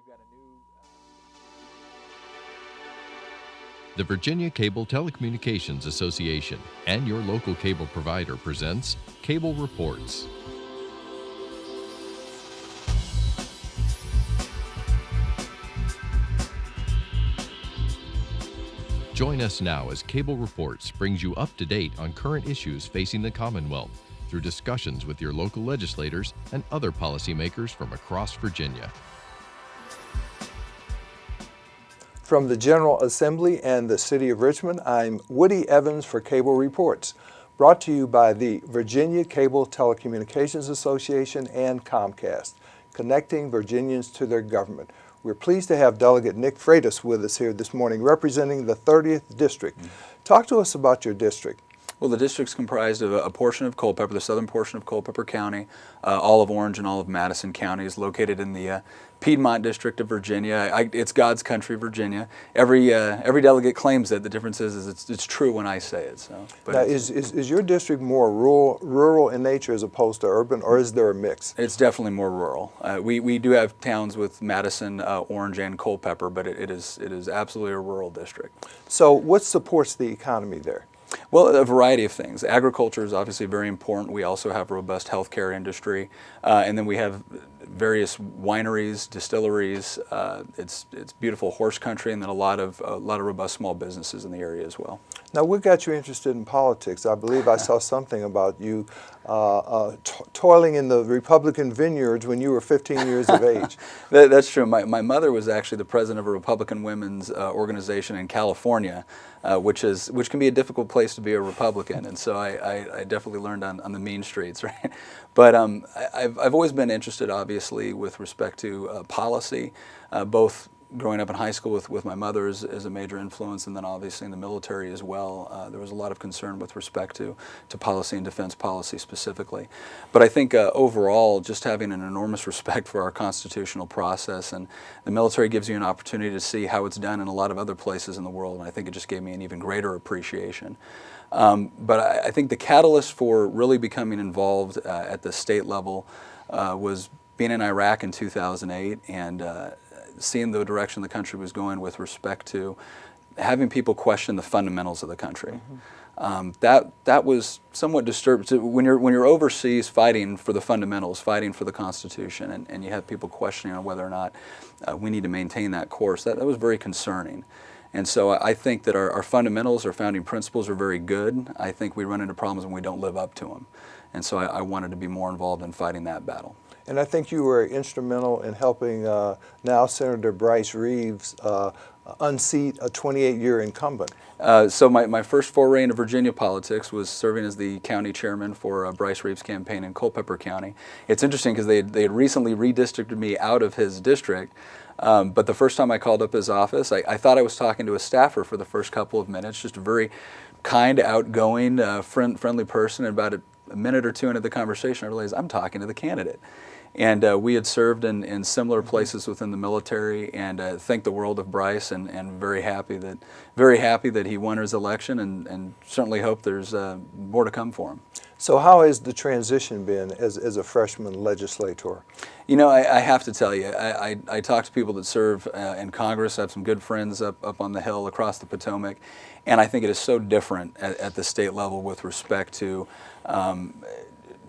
got a new... The Virginia Cable Telecommunications Association and your local cable provider presents Cable Reports. Join us now as Cable Reports brings you up to date on current issues facing the Commonwealth through discussions with your local legislators and other policymakers from across Virginia. From the General Assembly and the City of Richmond, I'm Woody Evans for Cable Reports, brought to you by the Virginia Cable Telecommunications Association and Comcast, connecting Virginians to their government. We're pleased to have Delegate Nick Freitas with us here this morning, representing the 30th District. Talk to us about your district. Well, the district's comprised of a portion of Culpeper, the southern portion of Culpeper County, all of Orange and all of Madison counties, located in the Piedmont District of Virginia. It's God's country, Virginia. Every delegate claims that. The difference is it's true when I say it. So, but now, is your district more rural in nature as opposed to urban, or is there a mix? It's definitely more rural. We do have towns with Madison, Orange, and Culpeper, but it is absolutely a rural district. So, what supports the economy there? Well, a variety of things. Agriculture is obviously very important. We also have a robust healthcare industry, and then we have various wineries, distilleries. It's beautiful horse country, and then a lot of robust small businesses in the area as well. Now, what got you interested in politics? I believe I saw something about you toiling in the Republican vineyards when you were 15 years of age. That's true. My mother was actually the president of a Republican women's organization in California, which can be a difficult place to be a Republican, and so I definitely learned on the mean streets, right? But I've always been interested, obviously, with respect to policy, both growing up in high school with my mother as a major influence, and then obviously in the military as well. There was a lot of concern with respect to policy and defense policy specifically. But I think overall, just having an enormous respect for our constitutional process, and the military gives you an opportunity to see how it's done in a lot of other places in the world, and I think it just gave me an even greater appreciation. But I think the catalyst for really becoming involved at the state level was being in Iraq in 2008 and seeing the direction the country was going with respect to having people question the fundamentals of the country. That was somewhat disturbing. When you're overseas fighting for the fundamentals, fighting for the Constitution, and you have people questioning on whether or not we need to maintain that course, that was very concerning. And so I think that our fundamentals, our founding principles are very good. I think we run into problems when we don't live up to them. And so I wanted to be more involved in fighting that battle. And I think you were instrumental in helping now Senator Bryce Reeves unseat a 28-year incumbent. So my first foray into Virginia politics was serving as the county chairman for Bryce Reeves' campaign in Culpeper County. It's interesting because they had recently redistricted me out of his district. But the first time I called up his office, I thought I was talking to a staffer for the first couple of minutes, just a very kind, outgoing, friendly person. And about a minute or two into the conversation, I realized I'm talking to the candidate. And we had served in similar places within the military, and thank the world of Bryce, and very happy that he won his election, and certainly hope there's more to come for him. So how has the transition been as a freshman legislator? You know, I have to tell you, I talk to people that serve in Congress. I have some good friends up on the Hill across the Potomac, and I think it is so different at the state level with respect to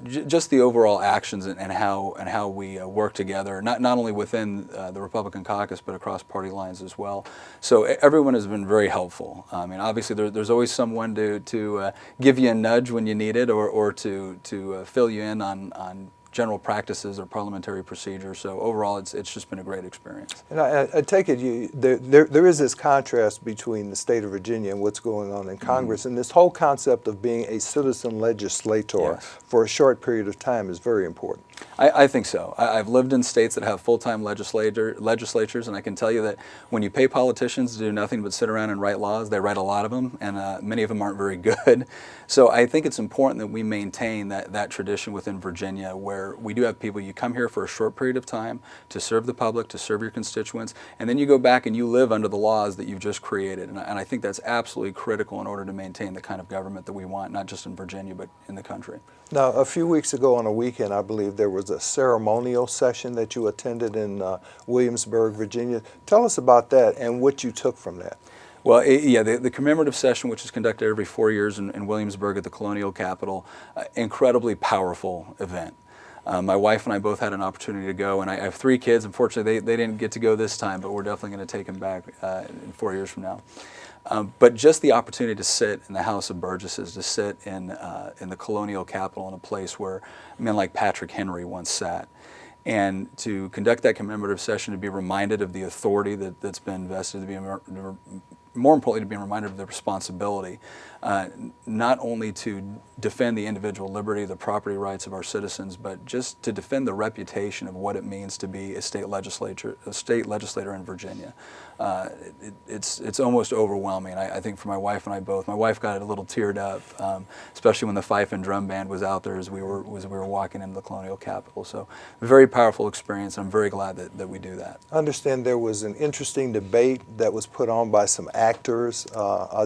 just the overall actions and how we work together, not only within the Republican caucus, but across party lines as well. So everyone has been very helpful. I mean, obviously there's always someone to give you a nudge when you need it, or to fill you in on general practices or parliamentary procedures. So overall, it's just been a great experience. And I take it there is this contrast between the state of Virginia and what's going on in Congress, and this whole concept of being a citizen legislator for a short period of time is very important. I think so. I've lived in states that have full-time legislatures, and I can tell you that when you pay politicians to do nothing but sit around and write laws, they write a lot of them, and many of them aren't very good. So I think it's important that we maintain that tradition within Virginia, where where we do have people, you come here for a short period of time to serve the public, to serve your constituents, and then you go back and you live under the laws that you've just created. And I think that's absolutely critical in order to maintain the kind of government that we want, not just in Virginia, but in the country. Now, a few weeks ago on a weekend, I believe there was a ceremonial session that you attended in Williamsburg, Virginia. Tell us about that and what you took from that. Well, yeah, the commemorative session, which is conducted every 4 years in Williamsburg at the colonial capital, incredibly powerful event. My wife and I both had an opportunity to go, and I have 3 kids. Unfortunately, they didn't get to go this time, but we're definitely going to take them back in 4 years from now. But just the opportunity to sit in the House of Burgesses, to sit in the colonial capital in a place where men like Patrick Henry once sat, and to conduct that commemorative session, to be reminded of the authority that's been vested, to be more importantly, to be reminded of the responsibility, not only to defend the individual liberty, the property rights of our citizens, but just to defend the reputation of what it means to be a state legislator in Virginia. It's almost overwhelming. I think for my wife and I both. My wife got a little teared up, especially when the fife and drum band was out there as we were walking into the colonial capital. So, a very powerful experience. I'm very glad that we do that. I understand there was an interesting debate that was put on by some actors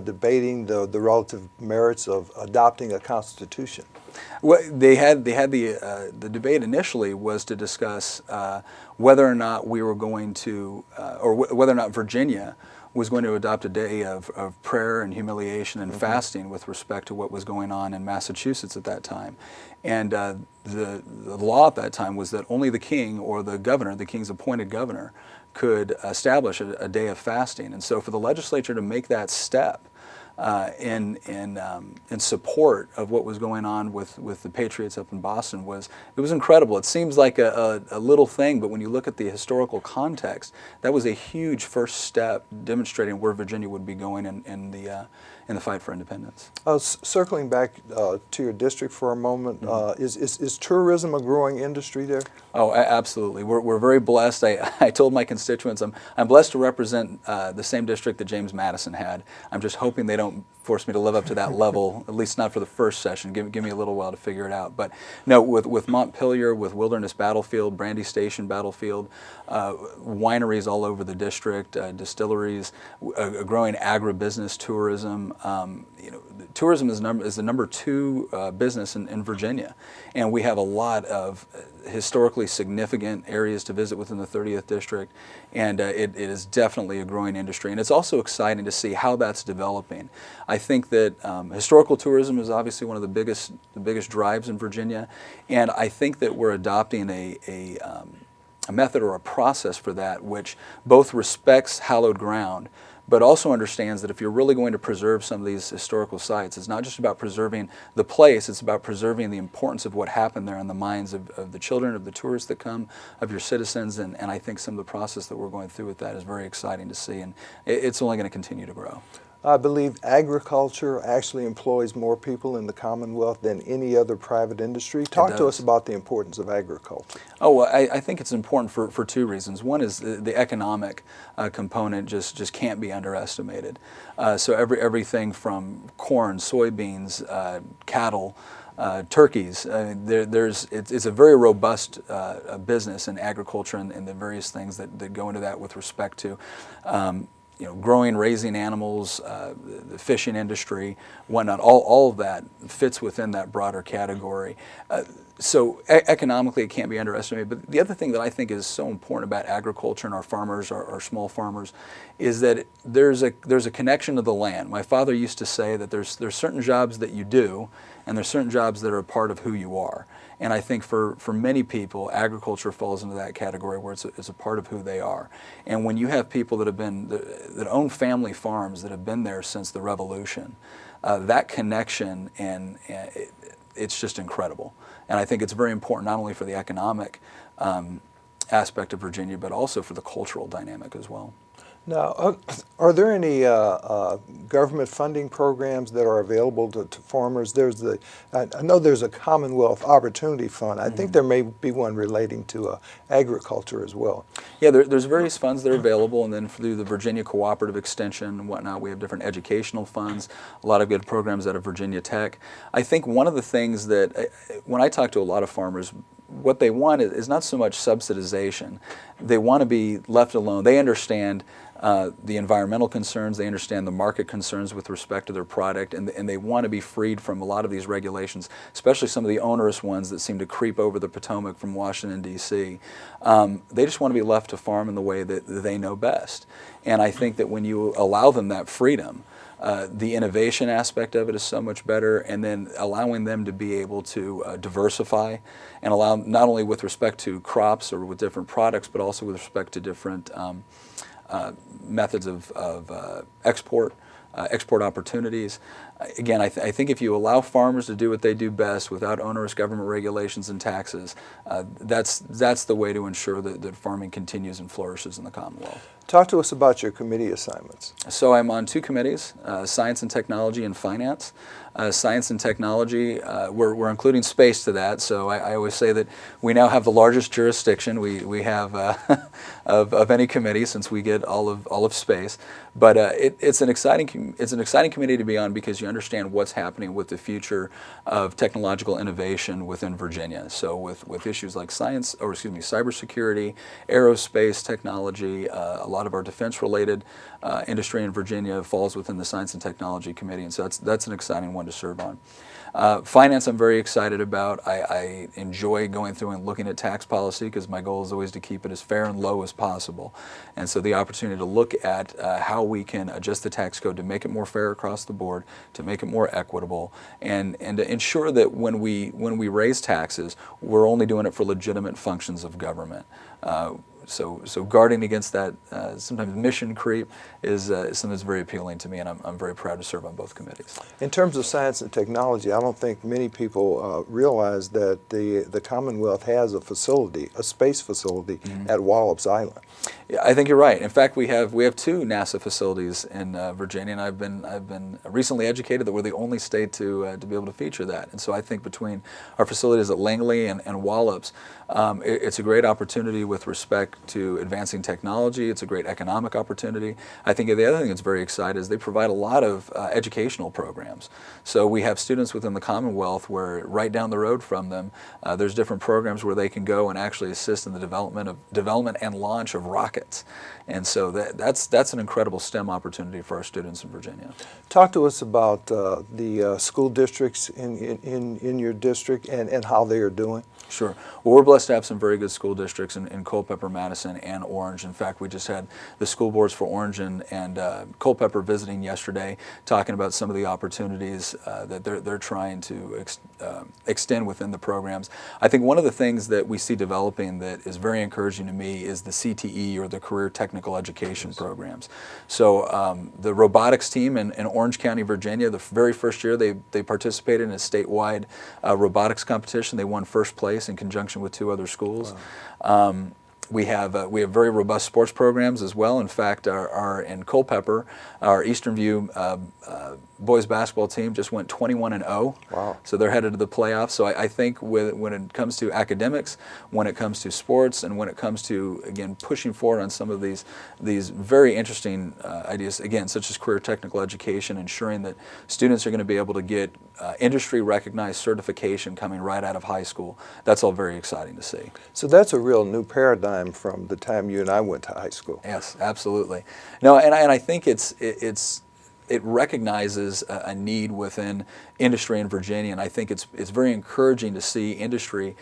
debating the relative merits of adopting a constitution. Well, they had the debate initially was to discuss whether or not we were going to, or whether or not Virginia was going to adopt a day of prayer and humiliation and fasting with respect to what was going on in Massachusetts at that time. And the law at that time was that only the king or the governor, the king's appointed governor, could establish a day of fasting. And so for the legislature to make that step in support of what was going on with the Patriots up in Boston it was incredible. It seems like a little thing, but when you look at the historical context, that was a huge first step demonstrating where Virginia would be going in the fight for independence. Circling back to your district for a moment, is tourism a growing industry there? Oh, absolutely. We're very blessed. I told my constituents I'm blessed to represent the same district that James Madison had. I'm just hoping they don't force me to live up to that level, at least not for the first session. Give me a little while to figure it out. But no, with Montpelier, with Wilderness Battlefield, Brandy Station Battlefield, wineries all over the district, distilleries, a growing agribusiness tourism. Tourism is the number 2 business in Virginia, and we have a lot of historically significant areas to visit within the 30th district, and it is definitely a growing industry. And it's also exciting to see how that's developing. I think that historical tourism is obviously one of the biggest drives in Virginia, and I think that we're adopting a method or a process for that which both respects hallowed ground, but also understands that if you're really going to preserve some of these historical sites, it's not just about preserving the place, it's about preserving the importance of what happened there in the minds of the children, of the tourists that come, of your citizens, and I think some of the process that we're going through with that is very exciting to see, and it's only going to continue to grow. I believe agriculture actually employs more people in the Commonwealth than any other private industry. Talk to us about the importance of agriculture. Oh, well, I think it's important for 2 reasons. One is the economic component just can't be underestimated. So everything from corn, soybeans, cattle, turkeys. It's a very robust business in agriculture and the various things that go into that with respect to growing, raising animals, the fishing industry, whatnot, all of that fits within that broader category. So economically, it can't be underestimated. But the other thing that I think is so important about agriculture and our farmers, our small farmers, is that there's a connection to the land. My father used to say that there's certain jobs that you do, and there's certain jobs that are a part of who you are. And I think for many people, agriculture falls into that category where it's a part of who they are. And when you have people that own family farms that have been there since the Revolution, that connection it's just incredible. And I think it's very important not only for the economic aspect of Virginia, but also for the cultural dynamic as well. Now, are there any government funding programs that are available to farmers? I know there's a Commonwealth Opportunity Fund. I think there may be one relating to agriculture as well. Yeah, there's various funds that are available, and then through the Virginia Cooperative Extension and whatnot, we have different educational funds, a lot of good programs out of Virginia Tech. I think one of the things that, when I talk to a lot of farmers, what they want is not so much subsidization. They want to be left alone. They understand the environmental concerns, they understand the market concerns with respect to their product, and they want to be freed from a lot of these regulations, especially some of the onerous ones that seem to creep over the Potomac from Washington, D.C. They just want to be left to farm in the way that they know best. And I think that when you allow them that freedom, the innovation aspect of it is so much better, and then allowing them to be able to diversify and allow not only with respect to crops or with different products, but also with respect to different methods of export opportunities. Again, I think if you allow farmers to do what they do best without onerous government regulations and taxes, that's the way to ensure that farming continues and flourishes in the Commonwealth. Talk to us about your committee assignments. So I'm on 2 committees, Science and Technology and Finance. Science and Technology, we're including space to that, so I always say that we now have the largest jurisdiction we have of any committee, since we get all of space. But it's an exciting committee to be on, because you understand what's happening with the future of technological innovation within Virginia. So with issues like cybersecurity, aerospace technology, a lot of our defense-related industry in Virginia falls within the Science and Technology Committee, and so that's an exciting one to serve on. Finance I'm very excited about. I enjoy going through and looking at tax policy, because my goal is always to keep it as fair and low as possible. And so the opportunity to look at how we can adjust the tax code to make it more fair across the board, to make it more equitable, and to ensure that when we raise taxes, we're only doing it for legitimate functions of government. So guarding against that sometimes mission creep is something that's very appealing to me, and I'm very proud to serve on both committees. In terms of science and technology, I don't think many people realize that the Commonwealth has a facility, a space facility at Wallops Island. Yeah, I think you're right. In fact, we have 2 NASA facilities in Virginia, and I've been recently educated that we're the only state to be able to feature that. And so I think between our facilities at Langley and Wallops, it's a great opportunity with respect to advancing technology. It's a great economic opportunity. I think the other thing that's very exciting is they provide a lot of educational programs. So we have students within the Commonwealth where right down the road from them, there's different programs where they can go and actually assist in the development and launch of rockets. And so that's an incredible STEM opportunity for our students in Virginia. Talk to us about the school districts in your district and how they are doing. Sure. Well, we're blessed to have some very good school districts in Culpeper, Madison, and Orange. In fact, we just had the school boards for Orange and Culpeper visiting yesterday, talking about some of the opportunities that they're trying to extend within the programs. I think one of the things that we see developing that is very encouraging to me is the CTE, or the Career Technical Education programs. So the robotics team in Orange County, Virginia, the very first year they participated in a statewide robotics competition. They won first place in conjunction with 2 other schools. Wow. We have very robust sports programs as well. In fact, in Culpeper, our Eastern View boys basketball team just went 21-0. Wow. So they're headed to the playoffs. So I think when it comes to academics, when it comes to sports, and when it comes to, again, pushing forward on some of these very interesting ideas, again, such as career technical education, ensuring that students are going to be able to get industry-recognized certification coming right out of high school, that's all very exciting to see. So that's a real new paradigm from the time you and I went to high school. Yes, absolutely. No, and I think it recognizes a need within industry in Virginia, and I think it's very encouraging to see industry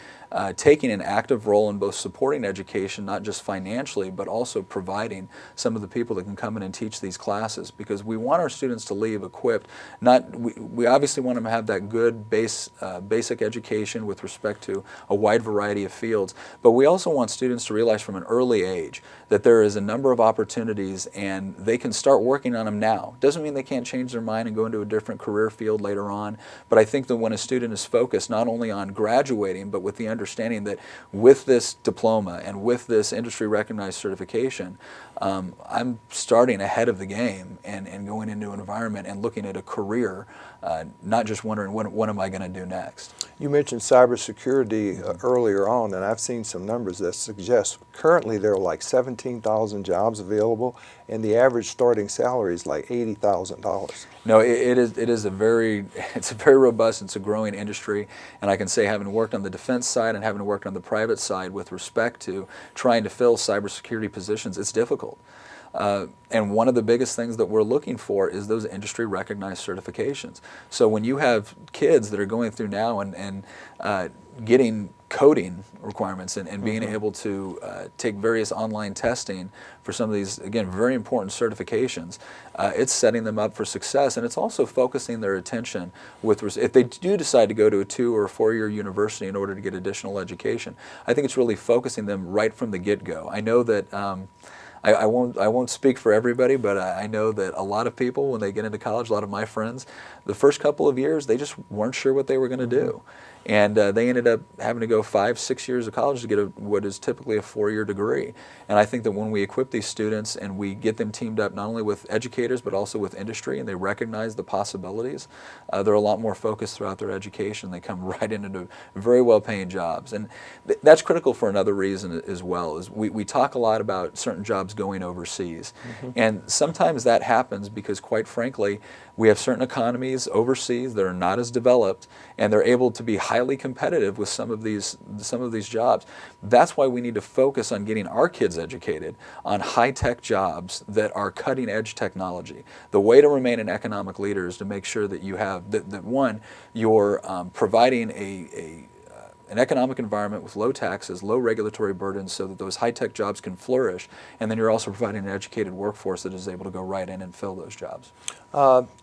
taking an active role in both supporting education, not just financially, but also providing some of the people that can come in and teach these classes, because we want our students to leave equipped. We obviously want them to have that good basic education with respect to a wide variety of fields, but we also want students to realize from an early age that there is a number of opportunities and they can start working on them now. Doesn't mean they can't change their mind and go into a different career field later on, but I think that when a student is focused not only on graduating, but with the understanding that with this diploma and with this industry recognized certification, I'm starting ahead of the game and going into an environment and looking at a career, not just wondering what am I going to do next. You mentioned cybersecurity earlier on, and I've seen some numbers that suggest currently there are like 17,000 jobs available, and the average starting salary is like $80,000. $100,000. No, it's a very robust, it's a growing industry, and I can say, having worked on the defense side and having worked on the private side with respect to trying to fill cybersecurity positions, it's difficult. And one of the biggest things that we're looking for is those industry recognized certifications. So when you have kids that are going through now and getting coding requirements and being able to take various online testing for some of these, again, very important certifications, it's setting them up for success, and it's also focusing their attention if they do decide to go to a 2 or 4 year university in order to get additional education. I think it's really focusing them right from the get-go. I know that I won't speak for everybody, but I know that a lot of people, when they get into college, a lot of my friends, the first couple of years, they just weren't sure what they were going to do. And they ended up having to go 5, 6 years of college to get what is typically a 4-year degree. And I think that when we equip these students and we get them teamed up not only with educators but also with industry, and they recognize the possibilities, they're a lot more focused throughout their education. They come right into very well-paying jobs. And that's critical for another reason as well, is we talk a lot about certain jobs going overseas. And sometimes that happens because, quite frankly, we have certain economies overseas that are not as developed, and they're able to be highly competitive with some of these jobs. That's why we need to focus on getting our kids educated on high-tech jobs that are cutting-edge technology. The way to remain an economic leader is to make sure that you have that one, you're providing an economic environment with low taxes, low regulatory burdens, so that those high-tech jobs can flourish, and then you're also providing an educated workforce that is able to go right in and fill those jobs.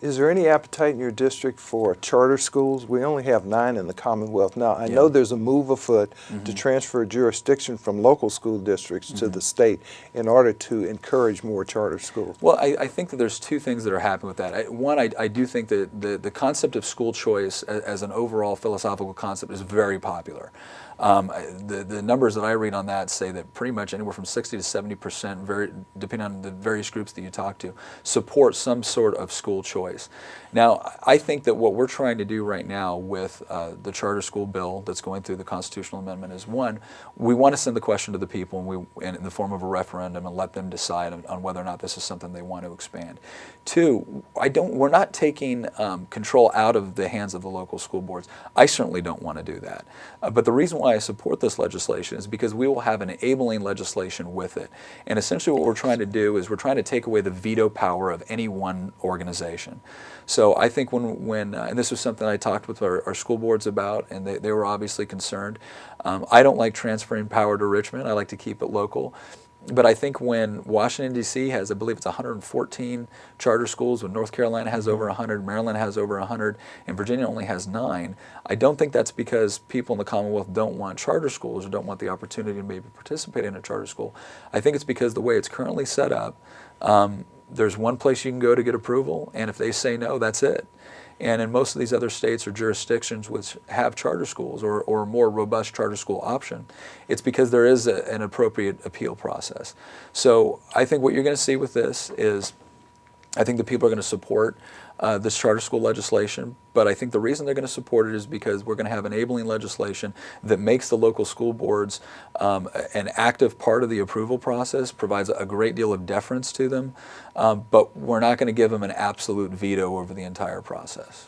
Is there any appetite in your district for charter schools? We only have 9 in the Commonwealth now. I know there's a move afoot to transfer jurisdiction from local school districts to the state in order to encourage more charter schools. Well, I think that there's 2 things that are happening with that. One, I do think that the concept of school choice as an overall philosophical concept is very popular. The numbers that I read on that say that pretty much anywhere from 60 to 70%, depending on the various groups that you talk to, support some sort of school choice. Now, I think that what we're trying to do right now with the charter school bill that's going through the constitutional amendment is, one, we want to send the question to the people in the form of a referendum and let them decide on whether or not this is something they want to expand. 2, we're not taking control out of the hands of the local school boards. I certainly don't want to do that. But the reason why I support this legislation is because we will have enabling legislation with it. And essentially what we're trying to do is we're trying to take away the veto power of any one organization. So I think when and this was something I talked with our school boards about, and they were obviously concerned. I don't like transferring power to Richmond. I like to keep it local. But I think when Washington, D.C. has, I believe it's 114 charter schools, when North Carolina has over 100, Maryland has over 100, and Virginia only has 9, I don't think that's because people in the Commonwealth don't want charter schools or don't want the opportunity to maybe participate in a charter school. I think it's because the way it's currently set up, there's one place you can go to get approval, and if they say no, that's it. And in most of these other states or jurisdictions which have charter schools or a more robust charter school option, it's because there is an appropriate appeal process. So I think what you're going to see with this is, I think the people are going to support this charter school legislation, but I think the reason they're going to support it is because we're going to have enabling legislation that makes the local school boards an active part of the approval process, provides a great deal of deference to them, but we're not going to give them an absolute veto over the entire process.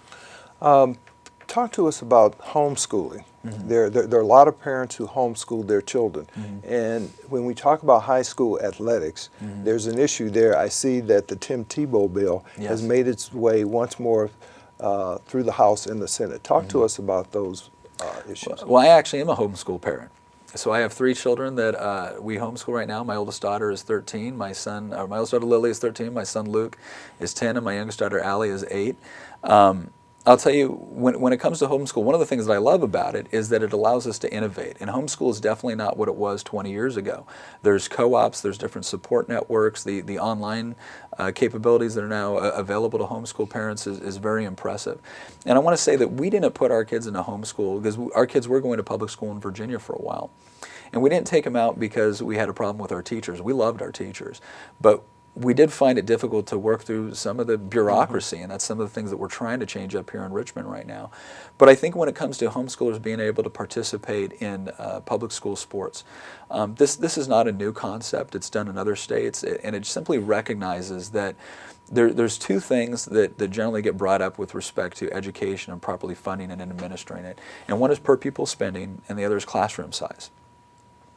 Talk to us about homeschooling. There are a lot of parents who homeschool their children. And when we talk about high school athletics, there's an issue there. I see that the Tim Tebow bill has made its way once more through the House and the Senate. Talk to us about those issues. Well, I actually am a homeschool parent. So I have 3 children that we homeschool right now. My oldest daughter is 13. My oldest daughter Lily is 13. My son Luke is 10, and my youngest daughter Allie is 8. I'll tell you, when it comes to homeschool, one of the things that I love about it is that it allows us to innovate. And homeschool is definitely not what it was 20 years ago. There's co-ops, there's different support networks, the online capabilities that are now available to homeschool parents is very impressive. And I want to say that we didn't put our kids into homeschool because our kids were going to public school in Virginia for a while. And we didn't take them out because we had a problem with our teachers. We loved our teachers. But we did find it difficult to work through some of the bureaucracy, and that's some of the things that we're trying to change up here in Richmond right now. But I think when it comes to homeschoolers being able to participate in public school sports, this is not a new concept. It's done in other states, and it simply recognizes that there's two things that generally get brought up with respect to education and properly funding and administering it. And one is per pupil spending, and the other is classroom size.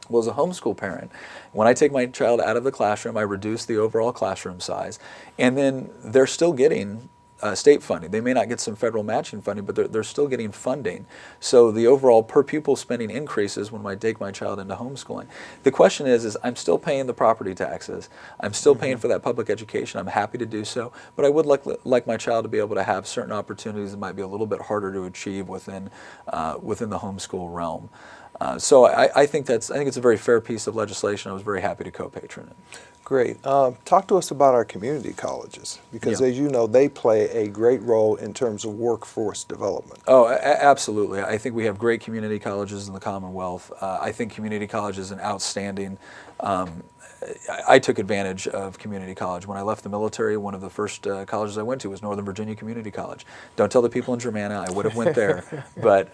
Well, as a homeschool parent, when I take my child out of the classroom, I reduce the overall classroom size, and then they're still getting state funding. They may not get some federal matching funding, but they're still getting funding. So the overall per pupil spending increases when I take my child into homeschooling. The question is I'm still paying the property taxes. I'm still paying for that public education. I'm happy to do so, but I would like my child to be able to have certain opportunities that might be a little bit harder to achieve within the homeschool realm. So I think it's a very fair piece of legislation. I was very happy to co-patron it. Great. Talk to us about our community colleges, because Yeah. as you know, they play a great role in terms of workforce development. Oh, absolutely. I think we have great community colleges in the Commonwealth. I think community college is an outstanding. I took advantage of community college. When I left the military, one of the first colleges I went to was Northern Virginia Community College. Don't tell the people in Germanna, I would have went there. But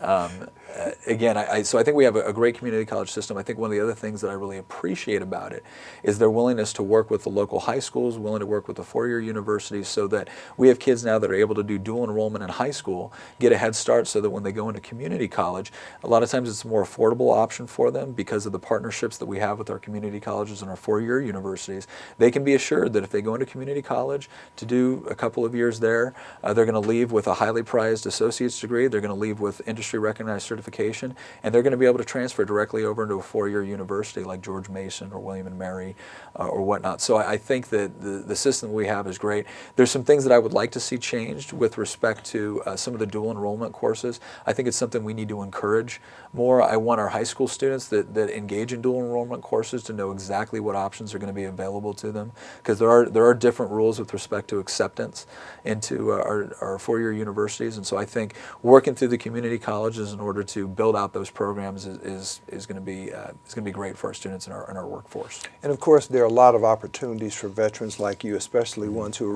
again, so I think we have a great community college system. I think one of the other things that I really appreciate about it is their willingness to work with the local high schools, willing to work with the four-year universities, so that we have kids now that are able to do dual enrollment in high school, get a head start so that when they go into community college, a lot of times it's a more affordable option for them because of the partnerships that we have with our community colleges and our four-year universities. They can be assured that if they go into community college to do a couple of years there, they're going to leave with a highly prized associate's degree, they're going to leave with industry recognized certification, and they're going to be able to transfer directly over into a four-year university like George Mason or William & Mary or whatnot. So I think that the system we have is great. There's some things that I would like to see changed with respect to some of the dual enrollment courses. I think it's something we need to encourage more. I want our high school students that engage in dual enrollment courses to know exactly what options are going to be available to them, because there are different rules with respect to acceptance into our four-year universities. And so I think working through the community colleges in order to build out those programs is going to be great for our students and our workforce. And of course, there are a lot of opportunities for veterans like you, especially ones who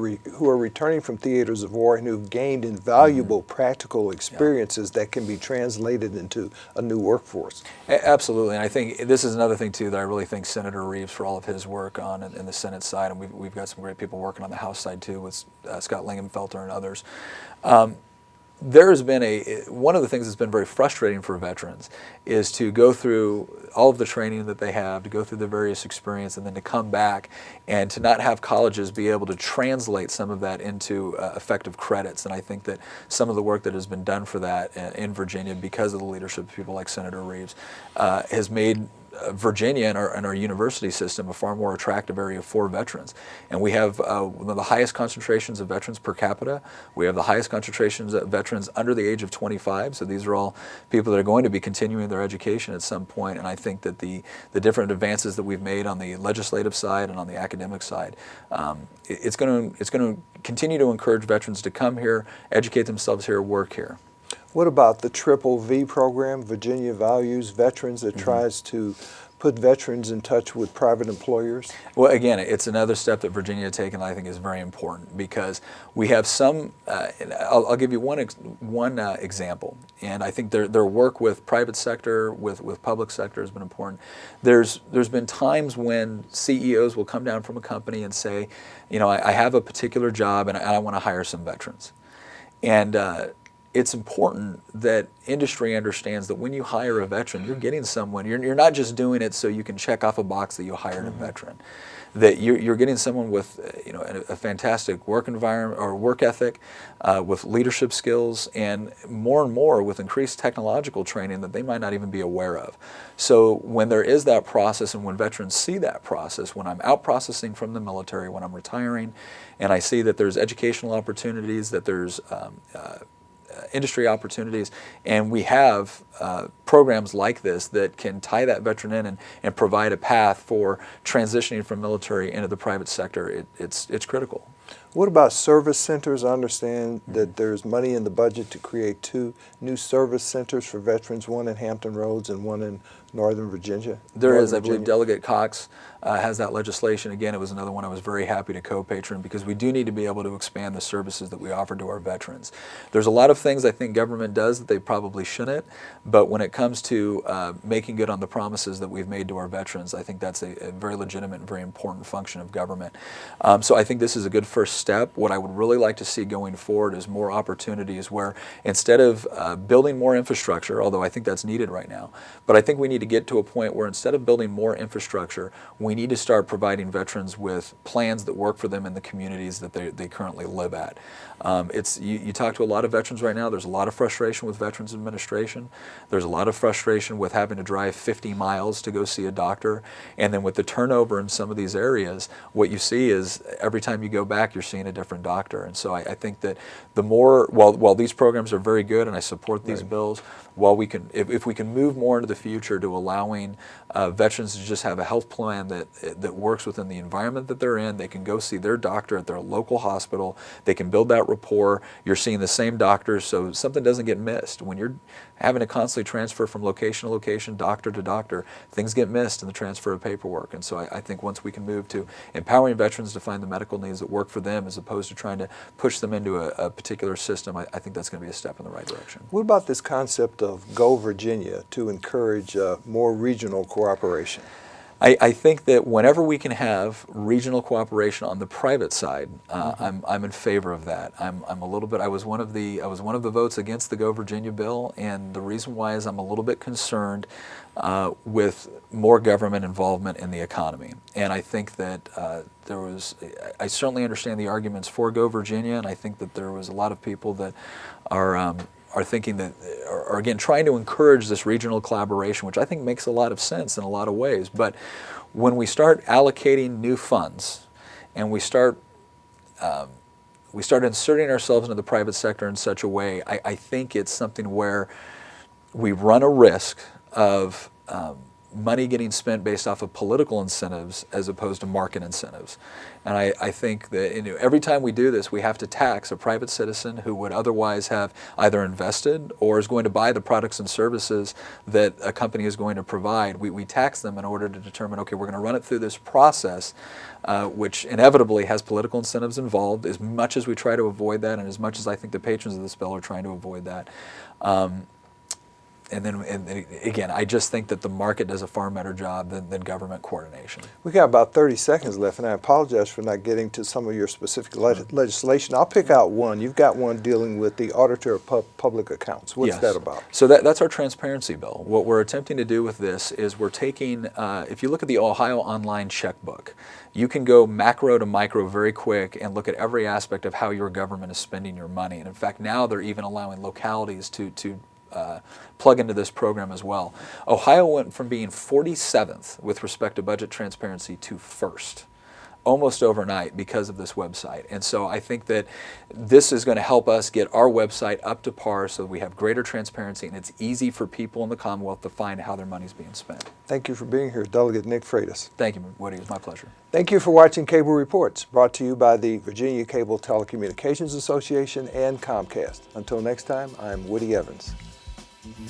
are returning from theaters of war and who've gained invaluable practical experiences that can be translated into a new workforce. Absolutely, and I think this is another thing too that I really thank Senator Reeves for all of his work on in the Senate side, and we've got some great people working on the House side too with Scott Lingenfelter and others. There has been one of the things that's been very frustrating for veterans is to go through all of the training that they have, to go through the various experience, and then to come back and to not have colleges be able to translate some of that into effective credits. And I think that some of the work that has been done for that in Virginia, because of the leadership of people like Senator Reeves, has made Virginia and our university system a far more attractive area for veterans. And we have one of the highest concentrations of veterans per capita. We have the highest concentrations of veterans under the age of 25. So these are all people that are going to be continuing their education at some point. And I think that the different advances that we've made on the legislative side and on the academic side, it's going to continue to encourage veterans to come here, educate themselves here, work here. What about the Triple V program, Virginia Values Veterans, that tries to put veterans in touch with private employers? Well, again, it's another step that Virginia has taken that I think is very important, because we have some, I'll give you one example, and I think their work with private sector, with public sector has been important. There's been times when CEOs will come down from a company and say, you know, I have a particular job and I want to hire some veterans. And it's important that industry understands that when you hire a veteran, you're getting someone, you're not just doing it so you can check off a box that you hired a veteran. That you're getting someone with a fantastic work environment or work ethic, with leadership skills, and more with increased technological training that they might not even be aware of. So when there is that process, and when veterans see that process, when I'm out processing from the military, when I'm retiring, and I see that there's educational opportunities, that there's industry opportunities, and we have programs like this that can tie that veteran in and provide a path for transitioning from military into the private sector. It's critical. What about service centers? I understand that there's money in the budget to create 2 new service centers for veterans, one in Hampton Roads and one in Northern Virginia? There is. Northern I believe Virginia? Delegate Cox has that legislation. Again, it was another one I was very happy to co-patron because we do need to be able to expand the services that we offer to our veterans. There's a lot of things I think government does that they probably shouldn't, but when it comes to making good on the promises that we've made to our veterans, I think that's a very legitimate and very important function of government. So I think this is a good first step. What I would really like to see going forward is more opportunities where instead of building more infrastructure, although I think that's needed right now, but I think we need to get to a point where instead of building more infrastructure, we need to start providing veterans with plans that work for them in the communities that they currently live at. You talk to a lot of veterans right now, there's a lot of frustration with Veterans Administration. There's a lot of frustration with having to drive 50 miles to go see a doctor. And then with the turnover in some of these areas, what you see is every time you go back, you're seeing a different doctor. And so I think that the more, while these programs are very good and I support these bills, while we can, if we can move more into the future to allowing veterans to just have a health plan that works within the environment that they're in, they can go see their doctor at their local hospital, they can build that rapport, you're seeing the same doctors, so something doesn't get missed. When you're having to constantly transfer from location to location, doctor to doctor, things get missed in the transfer of paperwork. And so I think once we can move to empowering veterans to find the medical needs that work for them as opposed to trying to push them into a particular system, I think that's going to be a step in the right direction. What about this concept of Go Virginia to encourage more regional cooperation? I think that whenever we can have regional cooperation on the private side, I'm in favor of that. I'm a little bit. I was one of the votes against the Go Virginia bill, and the reason why is I'm a little bit concerned with more government involvement in the economy. And I think that I certainly understand the arguments for Go Virginia, and I think that there was a lot of people that are thinking that, are again trying to encourage this regional collaboration, which I think makes a lot of sense in a lot of ways. But when we start allocating new funds and we start inserting ourselves into the private sector in such a way, I think it's something where we run a risk of money getting spent based off of political incentives as opposed to market incentives. And I think that every time we do this, we have to tax a private citizen who would otherwise have either invested or is going to buy the products and services that a company is going to provide. We tax them in order to determine, okay, we're going to run it through this process, which inevitably has political incentives involved, as much as we try to avoid that and as much as I think the patrons of this bill are trying to avoid that. And again, I just think that the market does a far better job than government coordination. We got about 30 seconds left, and I apologize for not getting to some of your specific legislation. I'll pick out one. You've got one dealing with the Auditor of Public Accounts. What's that about? So that's our transparency bill. What we're attempting to do with this is we're taking, if you look at the Ohio Online Checkbook, you can go macro to micro very quick and look at every aspect of how your government is spending your money. And in fact, now they're even allowing localities to plug into this program as well. Ohio went from being 47th with respect to budget transparency to first, almost overnight because of this website. And so I think that this is going to help us get our website up to par so that we have greater transparency and it's easy for people in the Commonwealth to find how their money is being spent. Thank you for being here, Delegate Nick Freitas. Thank you, Woody. It was my pleasure. Thank you for watching Cable Reports, brought to you by the Virginia Cable Telecommunications Association and Comcast. Until next time, I'm Woody Evans. Mm-hmm.